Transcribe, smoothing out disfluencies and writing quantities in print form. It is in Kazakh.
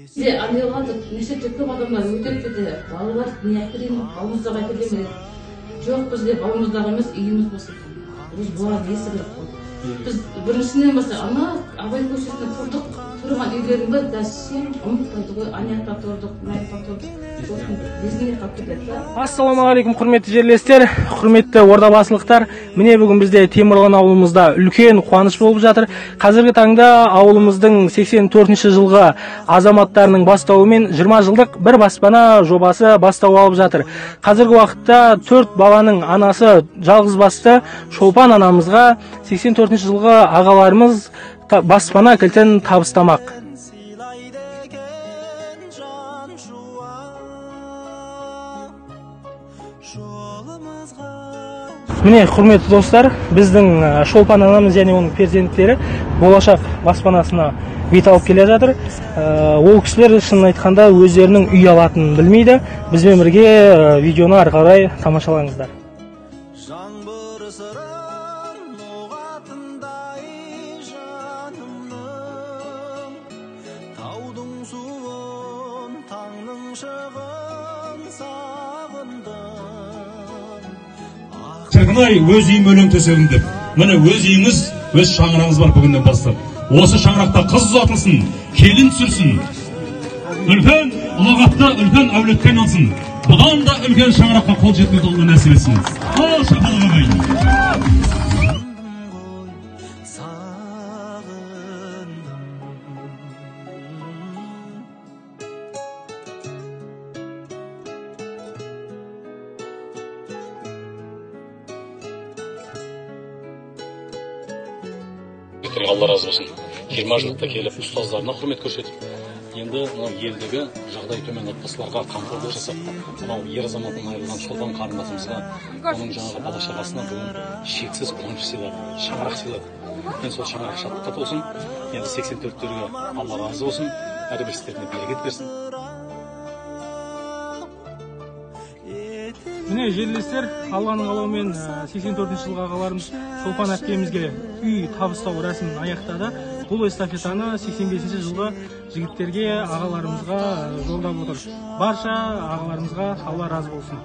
Bize anlayalım, neyse çok adamlar ötürüp de ballar ne yapayım, balımızda bakayım. Çok bizde balımızdağımız iyimiz olsun. Biz bu arada iyisi bir. Biz birinchisinden başla ama Abay ko'chasida turgan uylarning bir dashim unutmaydi. Anyaqda turdik, mayaqda turdik. Bizning qapida. Assalomu alaykum hurmatli jерлестер, hurmatli o'rdabasiliqlar. Mine bugun bizde Temurg'on avulumuzda ulkan quvonch bo'lib жатыр. Hozirgi tangda avulumuzning 84-жылғы азаматтарының бастауымен 20 жылдық bir баспана жобасы бастау алып жатыр. Қазіргі уақытта 4 баланың анасы жалғыз басты Шолпан анамызға 84-жылғы ағаларымыз баспана кілтін табыстамақ. Міне, құрметті достар, біздің Шолпан анамыз және оның перзенттері болашақ баспанасына бет алып келе жатыр. Ол кісілер шынын айтқанда өздерінің үй алатынын білмейді. Бізбен бірге видеоны ары қарай тамашалаңыздар. Шіркінай, өз үйім өлең төсегім деп. Міне өз үйіңіз, өз шаңырағыңыз бар бүгіннен бастап. Осы шаңырақта қыз ұзатылсын, келін түсірсін. Үлкен ұлағатта үлкен әулеттен алсын. Бұдан да үлкен шаңыраққа қол жеткізуді Алла нәсіп етсін. Ал шапалақ ағайын. Алла разы болсын. 20 жылдықта келіп ұстаздарына құрмет көрсетіп, енді елдегі жағдай төмен отбасыларға қамқорлық жасап, мынау ер азаматтан айырылған Шолпан қарындасымызға, оның жаңағы бала шағасына бүгін шексіз қуаныш сыйлады, шаңырақ сыйлады. Енді сол шаңырақ шаттыққа толсын. Енді 84-терге Алла разы болсын, әрбір істеріне берекет берсін. Міне жерлестер, Алланың қалауымен 84-жылғы ағаларымыз Шолпан әпкемізге үй табыстау рәсімін аяқтады. Бұл эстафетаны 85-жылғы жігіттерге, ағаларымызға жолдап отыр. Барша ағаларымызға Алла разы болсын.